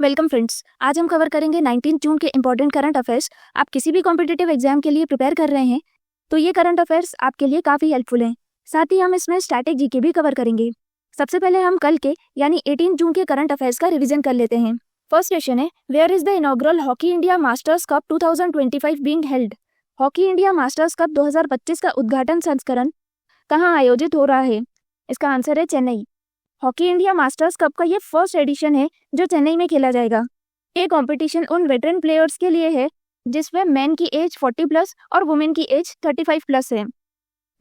Welcome friends, आज हम cover करेंगे 19 जून के इंपॉर्टेंट करंट अफेयर्स। आप किसी भी कॉम्पिटिटिव एग्जाम के लिए प्रिपेयर कर रहे हैं तो ये करंट अफेयर्स आपके लिए काफ़ी हेल्पफुल हैं। साथ ही हम इसमें स्टैटिक जीके भी कवर करेंगे। सबसे पहले हम कल के यानी 18 जून के करंट अफेयर्स का रिवीजन कर लेते हैं। फर्स्ट क्वेश्चन है, where is the inaugural Hockey India Masters Cup 2025 being held? Hockey India Masters Cup 2025 का उद्घाटन संस्करण कहाँ आयोजित हो रहा है? इसका आंसर है Chennai. Hockey India Masters cup का ये फर्स्ट एडिशन है जो चेन्नई में खेला जाएगा। ये कंपटीशन उन वेटरन प्लेयर्स के लिए है जिसमें मैन की एज 40 प्लस और वुमेन की एज 35 प्लस है।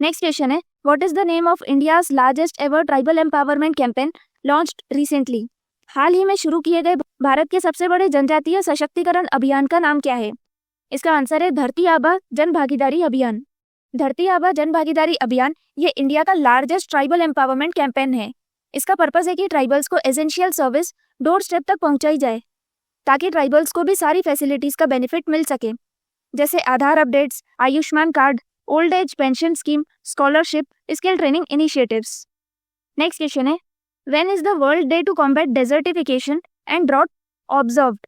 नेक्स्ट क्वेश्चन है, what is the name of India's largest ever tribal empowerment campaign launched recently? हाल ही में शुरू किए गए भारत के सबसे बड़े जनजातीय सशक्तिकरण अभियान का नाम क्या है? इसका आंसर है धरती आबा जन भागीदारी अभियान। धरती आबा जन भागीदारी अभियान ये इंडिया का लार्जेस्ट ट्राइबल एम्पावरमेंट कैंपेन है। इसका पर्पस है कि ट्राइबल्स को एसेंशियल सर्विस डोर स्टेप तक पहुंचाई जाए ताकि ट्राइबल्स को भी सारी फैसिलिटीज का बेनिफिट मिल सके, जैसे Aadhaar updates, Ayushman card, old age pension scheme, scholarship, skill training initiatives. Next question है, when is the world day to combat desertification and drought observed?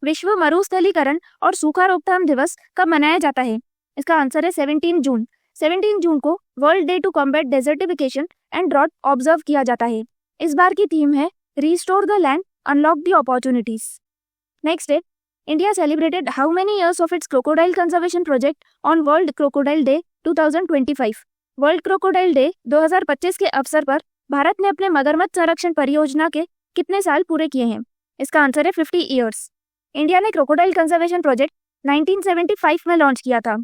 विश्व मरुस्थलीकरण और सूखा रोकथाम दिवस कब मनाया जाता है? इसका आंसर है 17 जून। 17 जून को world day to combat desertification and drought observe किया जाता है। इस बार की थीम है restore the land, unlock the opportunities. Next है, India celebrated how many years of its crocodile conservation project on world crocodile day 2025? World crocodile day 2025 के अवसर पर भारत ने अपने मगरमच्छ संरक्षण परियोजना के कितने साल पूरे किए हैं? इसका आंसर है 50 ईयर्स। इंडिया ने क्रोकोडाइल कंजर्वेशन प्रोजेक्ट 1975 में लॉन्च किया था।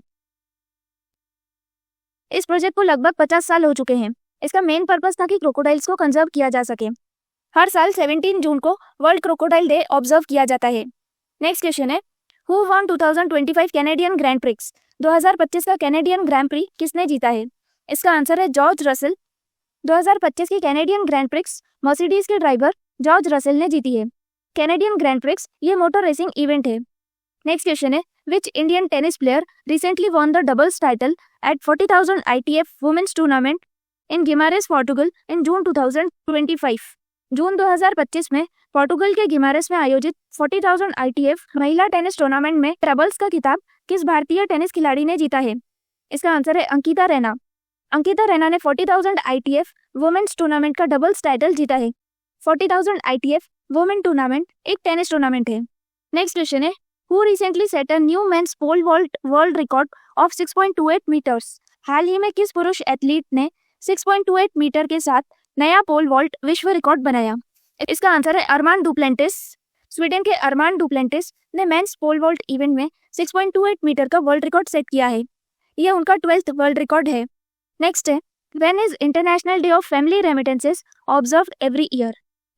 इस प्रोजेक्ट को लगभग 50 साल हो चुके हैं। इसका मेन पर्पस था कि क्रोकोडाइल्स को कंजर्व किया जा सके। हर साल 17 जून को वर्ल्ड क्रोकोडाइल डे ऑब्जर्व किया जाता है। नेक्स्ट क्वेश्चन है, who won 2025 Canadian grand prix? 2025 का कैनेडियन ग्रैंड प्री किसने जीता है? इसका आंसर है जॉर्ज रसेल। 2025 की कैनेडियन ग्रैंड प्रिक्स मर्सिडीज के ड्राइवर जॉर्ज रसेल ने जीती है। कैनेडियन ग्रैंड प्रिक्स ये मोटर रेसिंग इवेंट है। नेक्स्ट क्वेश्चन है, which Indian tennis player recently won the doubles title at 40,000 ITF Women's Tournament in Guimarães, Portugal in June 2025? जून 2025 में पोर्टुगल के गिमारेस में आयोजित 40,000 ITF महिला टेनिस टूर्नामेंट में डबल्स का खिताब किस भारतीय टेनिस खिलाड़ी ने जीता है? इसका आंसर है अंकिता रैना। अंकिता रैना ने 40,000 ITF वुमेन्स टूर्नामेंट का डबल्स टाइटल जीता है। 40,000 ITF वुमेन टूर्नामेंट एक टेनिस टूर्नामेंट है। नेक्स्ट क्वेश्चन है, Who recently set a new men's pole vault world record of 6.28 meters? हाल ही में किस पुरुष एथलीट ने 6.28 मीटर के साथ नया पोल वॉल्ट विश्व रिकॉर्ड बनाया? इसका आंसर है अरमान डुप्लेंटिस। स्वीडन के अरमान डुप्लेंटिस ने मेंस पोल वॉल्ट इवेंट में 6.28 मीटर का वर्ल्ड रिकॉर्ड सेट किया है। यह उनका 12th वर्ल्ड रिकॉर्ड है। नेक्स्ट है, when is international day of family remittances observed every year?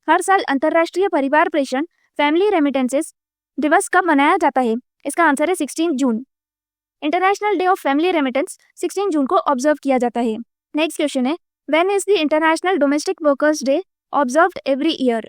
हर साल अंतर्राष्ट्रीय परिवार प्रेषण फैमिली रेमिटेंसेस दिवस कब मनाया जाता है? इसका आंसर है 16 जून। International day of family remittance 16 जून को ऑब्जर्व किया जाता है। नेक्स्ट क्वेश्चन है, when is the international domestic workers day observed every year?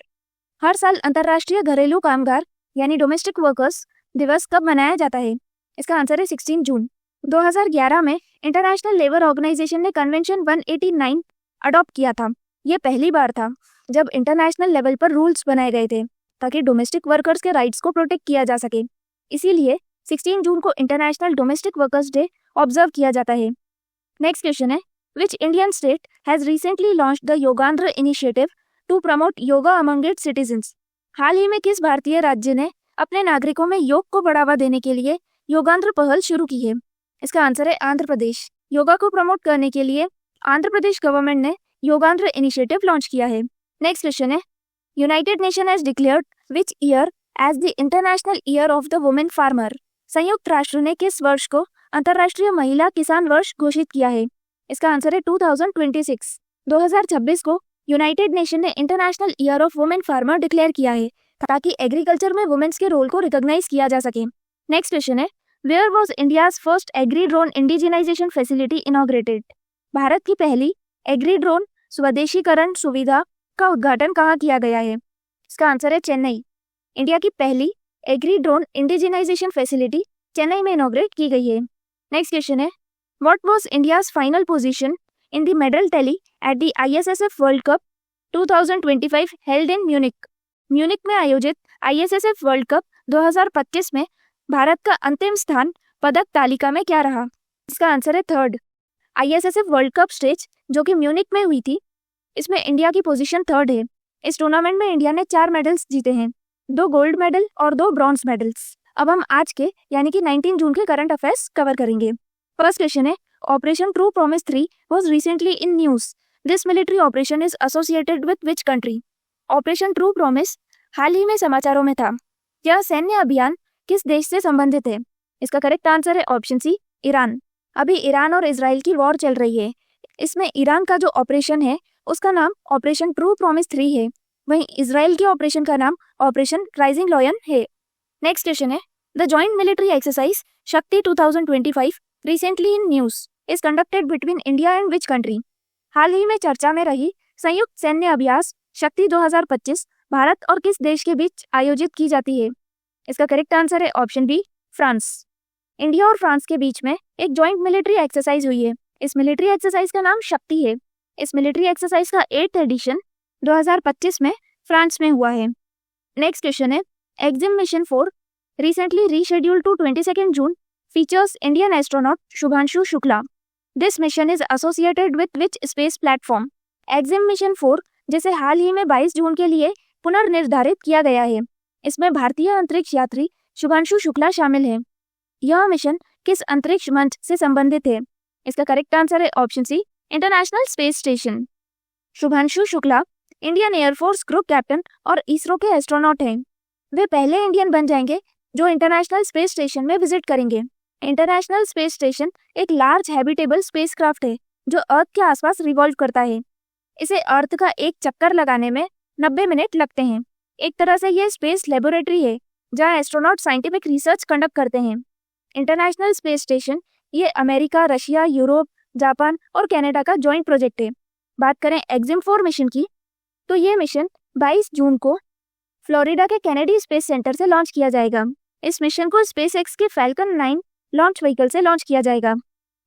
हर साल अंतर्राष्ट्रीय घरेलू कामगार यानी डोमेस्टिक वर्कर्स दिवस कब मनाया जाता है? इसका आंसर है 16 जून। 2011 में इंटरनेशनल लेबर ऑर्गेनाइजेशन ने कन्वेंशन 189 अडॉप्ट किया था। यह पहली बार था जब इंटरनेशनल लेवल पर रूल्स बनाए गए थे ताकि डोमेस्टिक वर्कर्स के राइट्स को प्रोटेक्ट किया जा सके। इसीलिए 16 जून को international domestic workers day observe किया जाता है। नेक्स्ट क्वेश्चन है, which Indian state has recently launched the Yogandhra initiative to promote yoga among its citizens? हाल ही में किस भारतीय राज्य ने अपने नागरिकों में योग को बढ़ावा देने के लिए योगांध्र पहल शुरू की है? इसका आंसर है आंध्र प्रदेश। योगा को प्रमोट करने के लिए आंध्र प्रदेश गवर्नमेंट ने योगांध्र इनिशिएटिव लॉन्च किया है। नेक्स्ट क्वेश्चन है, United Nation has declared which year as the international year of the women farmer? संयुक्त राष्ट्र ने किस वर्ष को अंतर्राष्ट्रीय महिला किसान वर्ष घोषित किया है? इसका आंसर है 2026। 2026 को यूनाइटेड नेशन ने international year of women farmer declare किया है ताकि एग्रीकल्चर में वुमेन्स के रोल को रिकॉग्नाइज किया जा सके। नेक्स्ट क्वेश्चन है, where was India's first agri drone indigenisation facility inaugurated? भारत की पहली एग्री ड्रोन स्वदेशीकरण सुविधा का उद्घाटन कहाँ किया गया है? इसका आंसर है चेन्नई। इंडिया की पहली agree drone indigenisation facility Chennai में इनॉग्रेट की गई है। नेक्स्ट क्वेश्चन है, what was India's final position in the medal tally at the ISSF world Cup 2025 held in Munich? Munich में आयोजित ISSF वर्ल्ड कप 2025 में भारत का अंतिम स्थान पदक तालिका में क्या रहा? इसका आंसर है third. ISSF world cup stage जो कि म्यूनिक में हुई थी, इसमें इंडिया की पोजीशन थर्ड है। इस टूर्नामेंट में इंडिया ने 4 मेडल्स जीते हैं, 2 गोल्ड मेडल और 2 ब्रॉन्ज मेडल्स। अब हम आज के यानी कि 19 जून के करंट अफेयर्स कवर करेंगे। फर्स्ट क्वेश्चन है, operation true promise 3 was recently in news. This military operation is associated with which country? Operation true promise हाल ही में समाचारों में था। यह सैन्य अभियान किस देश से संबंधित है? इसका करेक्ट आंसर है ऑप्शन सी, ईरान। अभी ईरान और इजराइल की वॉर चल रही है। इसमें ईरान का जो ऑपरेशन है उसका नाम ऑपरेशन ट्रू प्रॉमिस 3 है, वहीं इजराइल के ऑपरेशन का नाम ऑपरेशन राइजिंग लॉयन है। नेक्स्ट क्वेश्चन है, the joint military exercise Shakti 2025 recently in news is conducted between India and which country? हाल ही में चर्चा में रही संयुक्त सैन्य अभ्यास शक्ति 2025 भारत और किस देश के बीच आयोजित की जाती है? इसका करेक्ट आंसर है ऑप्शन बी, फ्रांस। इंडिया और फ्रांस के बीच में एक जॉइंट मिलिट्री एक्सरसाइज हुई है। इस मिलिट्री एक्सरसाइज का नाम शक्ति है। इस मिलिट्री एक्सरसाइज का 8th एडिशन 2025 में फ्रांस में हुआ है। नेक्स्ट क्वेश्चन है, Exim mission 4 recently rescheduled to 22nd June features Indian astronaut Shubhanshu Shukla. This mission is associated with which space platform? Axiom mission 4 जिसे हाल ही में 22 जून के लिए पुनर्निर्धारित किया गया है, इसमें भारतीय अंतरिक्ष यात्री शुभांशु शुक्ला शामिल है। यह मिशन किस अंतरिक्ष मंच से संबंधित है? इसका करेक्ट आंसर है option C, International Space Station. Shubhanshu Shukla Indian Air Force group captain और इसरो के एस्ट्रोनॉट हैं। वे पहले इंडियन बन जाएंगे जो इंटरनेशनल स्पेस स्टेशन में विजिट करेंगे। इंटरनेशनल स्पेस स्टेशन एक लार्ज हैबिटेबल स्पेसक्राफ्ट है जो अर्थ के आसपास रिवॉल्व करता है। इसे अर्थ का एक चक्कर लगाने में 90 मिनट लगते हैं। एक तरह से यह स्पेस लेबोरेटरी है जहां एस्ट्रोनॉट साइंटिफिक रिसर्च कंडक्ट करते हैं। इंटरनेशनल स्पेस स्टेशन ये अमेरिका, रशिया, यूरोप, जापान और कनाडा का जॉइंट प्रोजेक्ट है। बात करें एक्जिम 4 मिशन की, तो ये मिशन 22 जून को फ्लोरिडा के कैनेडी स्पेस सेंटर से लॉन्च किया जाएगा। इस मिशन को स्पेसएक्स के फैल्कन 9 लॉन्च व्हीकल से लॉन्च किया जाएगा।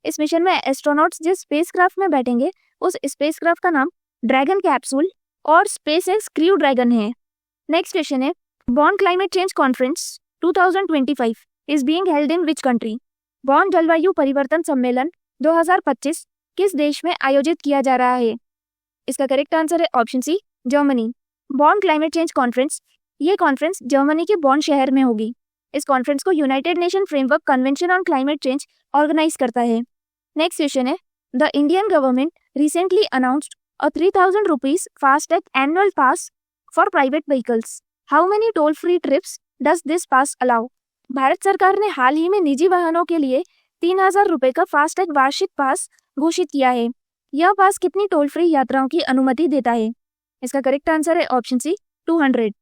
इस मिशन में एस्ट्रोनॉट्स जिस स्पेसक्राफ्ट में बैठेंगे उस स्पेसक्राफ्ट का नाम ड्रैगन कैप्सूल और स्पेसएक्स क्रू ड्रैगन है। नेक्स्ट क्वेश्चन है, Bonn climate change conference 2025 is being held in which country? Bonn जलवायु परिवर्तन सम्मेलन 2025 किस देश में आयोजित किया जा रहा है? इसका करेक्ट आंसर है option C, Germany. Bonn climate change conference, ये कॉन्फ्रेंस जर्मनी के बॉन शहर में होगी। इस कॉन्फ्रेंस को United Nation framework convention on climate change organise करता है। नेक्स्ट क्वेश्चन है, the Indian government recently announced a 3000 rupees FASTag annual pass for private vehicles. How many toll free trips does this pass allow? भारत सरकार ने हाल ही में निजी वाहनों के लिए 3000 रुपए का फास्टैग वार्षिक पास घोषित किया है। यह पास कितनी टोल फ्री यात्राओं की अनुमति देता है? इसका करेक्ट आंसर है option C, 200।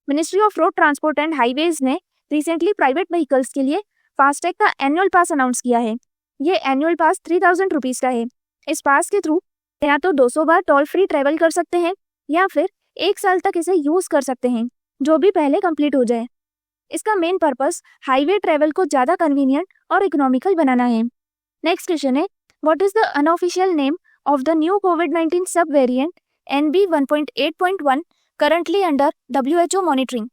Ministry of Road Transport and Highways ने रिसेंटली प्राइवेट व्हीकल्स के लिए फास्टैग का एनुअल पास अनाउंस किया है। ये एनुअल पास 3000 रुपीज का है। इस पास के थ्रू या तो 200 बार टोल फ्री ट्रेवल कर सकते हैं या फिर 1 साल तक इसे यूज कर सकते हैं, जो भी पहले कंप्लीट हो जाए। इसका मेन पर्पस हाईवे ट्रेवल को ज्यादा कन्वीनियंट और इकोनॉमिकल बनाना है। नेक्स्ट क्वेश्चन है, what is the unofficial name of the new कोविड-19 sub variant NB 1.8.1 currently under WHO monitoring?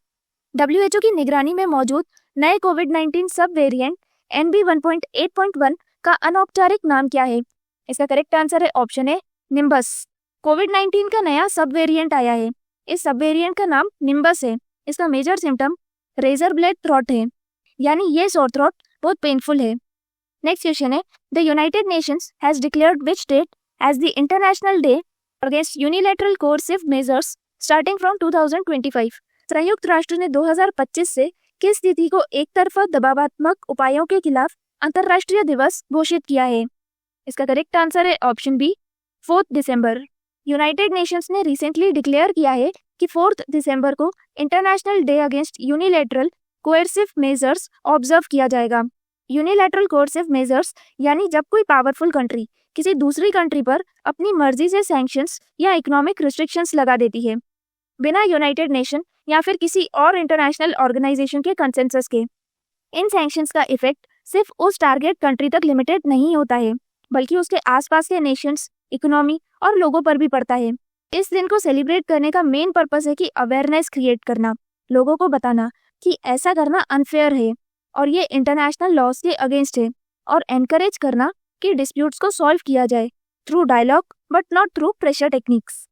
WHO की निगरानी में मौजूद नए कोविड-19 सब वेरिएंट NB 1.8.1 का अनौपचारिक नाम क्या है? इसका करेक्ट आंसर है ऑप्शन ए, निम्बस। कोविड-19 का नया सब वेरिएंट आया है। इस सब वेरिएंट का नाम निम्बस है। इसका major symptom razor blade throat है, यानी ये सोर थ्रोट बहुत पेनफुल है। नेक्स्ट क्वेश्चन है, the United Nations has declared which date as the international Day against unilateral coercive measures starting from 2025? संयुक्त राष्ट्र ने 2025 से किस तिथि को एक तरफा दबावात्मक उपायों के खिलाफ अंतर्राष्ट्रीय दिवस घोषित किया है? इसका करेक्ट आंसर है ऑप्शन बी, 4 दिसंबर। यूनाइटेड नेशंस ने रिसेंटली डिक्लेयर किया है कि 4 दिसंबर को international Day against unilateral coercive measures observe किया जाएगा। यूनिलैटरल कोएर्सिव मेजर्स यानी जब कोई पावरफुल कंट्री किसी दूसरी कंट्री पर अपनी मर्जी से सैंक्शंस या इकोनॉमिक रिस्ट्रिक्शंस लगा देती है बिना यूनाइटेड नेशन या फिर किसी और इंटरनेशनल ऑर्गेनाइजेशन के कंसेंसस के। इन सैंक्शंस का इफेक्ट सिर्फ उस टारगेट कंट्री तक लिमिटेड नहीं होता है, बल्कि उसके आसपास के नेशंस, इकोनॉमी और लोगों पर भी पड़ता है। इस दिन को सेलिब्रेट करने का मेन पर्पस है कि अवेयरनेस क्रिएट करना लोगों को बताना कि ऐसा करना अनफेयर है और ये इंटरनेशनल लॉज के अगेंस्ट है, और एनकरेज करना कि डिस्प्यूट्स को सॉल्व किया जाए through dialogue but not through pressure techniques.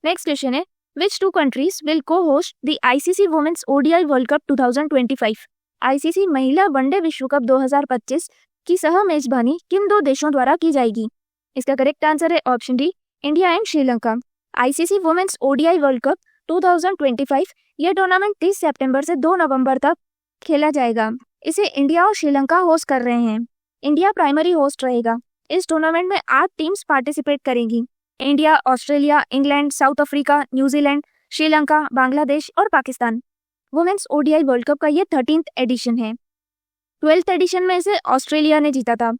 Next question है, which two countries will co host the ICC women's ODI World Cup 2025? ICC महिला वनडे विश्व कप 2025 की सह मेजबानी किन दो देशों द्वारा की जाएगी? इसका करेक्ट आंसर है option D, India and Sri Lanka. ICC women's ODI World Cup 2025 ये टूर्नामेंट 30 सितंबर से 2 नवंबर तक खेला जाएगा। इसे इंडिया और श्रीलंका होस्ट कर रहे हैं। इंडिया प्राइमरी होस्ट रहेगा। इस टूर्नामेंट में 8 टीम्स पार्टिसिपेट करेंगी। India, Australia, England, south Africa, New Zealand, Sri Lanka, Bangladesh और Pakistan. Women's ODI World cup का ये 13th एडिशन है। 12th एडिशन में इसे ऑस्ट्रेलिया ने जीता था।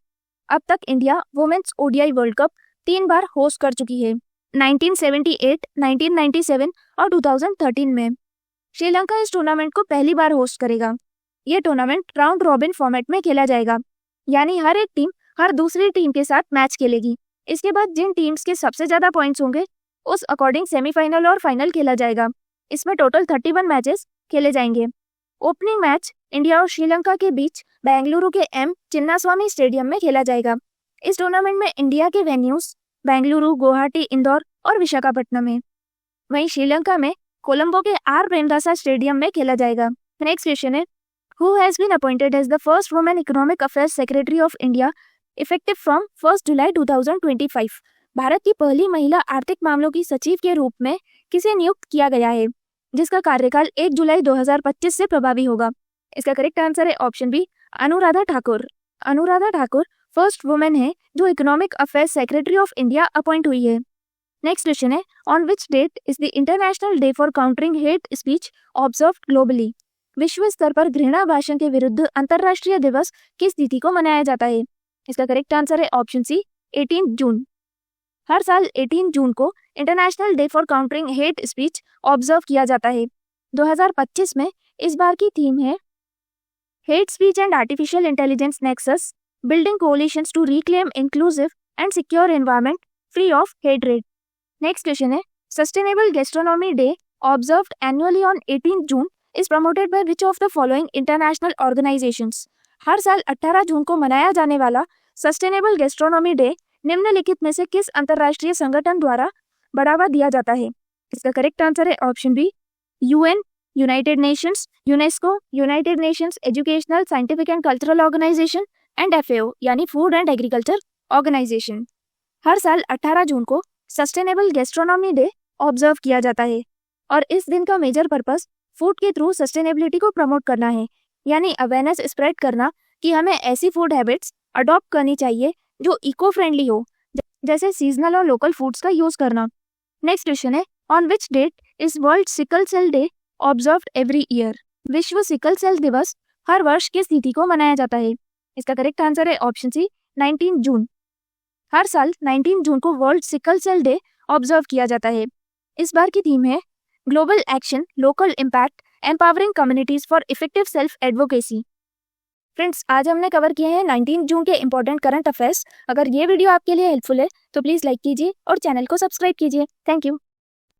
अब तक India women's ODI World Cup 3 बार होस्ट कर चुकी है, 1978, 1997 और 2013 में। श्रीलंका इस टूर्नामेंट को पहली बार होस्ट करेगा। ये टूर्नामेंट राउंड रॉबिन फॉर्मेट में खेला जाएगा, यानी हर एक टीम हर दूसरी टीम के साथ मैच खेलेगी। इसके बाद जिन टीम्स के सबसे ज्यादा पॉइंट्स होंगे उस अकॉर्डिंग सेमीफाइनल और फाइनल खेला जाएगा। इसमें टोटल 31 मैचेस खेले जाएंगे। ओपनिंग मैच इंडिया और श्रीलंका के बीच बेंगलुरु के एम चिन्नास्वामी स्टेडियम में खेला जाएगा। इस टूर्नामेंट में इंडिया के वेन्यूज बेंगलुरु, गुवाहाटी, इंदौर और विशाखापट्टनम में। वहीं श्रीलंका में कोलंबो के आर प्रेमदासा स्टेडियम में खेला जाएगा। नेक्स्ट क्वेश्चन है, who has been appointed as the first women economic affairs secretary of India effective from 1 July 2025? भारत की पहली महिला आर्थिक मामलों की सचिव के रूप में किसे नियुक्त किया गया है, जिसका कार्यकाल 1 जुलाई 2025 से प्रभावी होगा? इसका करेक्ट आंसर है option B, Anuradha Thakur. Anuradha Thakur first women है जो economic affairs secretary of India appoint हुई है। नेक्स्ट क्वेश्चन है, on which date is the international day for countering hate speech observed globally? विश्व स्तर पर घृणा भाषण के विरुद्ध अंतर्राष्ट्रीय दिवस किस तिथि को मनाया जाता है? इसका करेक्ट आंसर है ऑप्शन सी, 18 जून। हर साल 18 जून को international day for countering hate speech observe किया जाता है। 2025 में इस बार की थीम है hate speech and artificial intelligence nexus, building coalitions to reclaim inclusive and secure environment free of hatred. Next question है, sustainable gastronomy day observed annually on 18 June is promoted by which of the following international organisations? हर साल 18 जून को मनाया जाने वाला sustainable gastronomy day निम्नलिखित में से किस अंतर्राष्ट्रीय संगठन द्वारा बढ़ावा दिया जाता है? इसका करेक्ट आंसर है option B, UN, united nations, UNESCO, united nations educational, scientific and cultural organization and FAO यानी फूड एंड एग्रीकल्चर ऑर्गेनाइजेशन। हर साल 18 जून को सस्टेनेबल गैस्ट्रोनॉमी डे ऑब्जर्व किया जाता है और इस दिन का मेजर पर्पस फूड के थ्रू सस्टेनेबिलिटी को प्रमोट करना है, यानी अवेयरनेस स्प्रेड करना कि हमें ऐसी फूड हैबिट्स अडॉप्ट करनी चाहिए जो इको फ्रेंडली हो, जैसे सीजनल और लोकल फूड्स का यूज करना। नेक्स्ट क्वेश्चन है, on which date is world sickle cell day observed every year? विश्व सिकल सेल दिवस हर वर्ष किस तिथि को मनाया जाता है? इसका करेक्ट आंसर है ऑप्शन सी, 19 जून। हर साल 19 जून को world sickle cell day observe किया जाता है। इस बार की थीम है global action, local impact, empowering communities for effective self advocacy. Friends, आज हमने कवर किए हैं 19 जून के इंपॉर्टेंट करंट अफेयर्स। अगर ये वीडियो आपके लिए हेल्पफुल है तो प्लीज़ लाइक कीजिए और चैनल को सब्सक्राइब कीजिए। Thank you.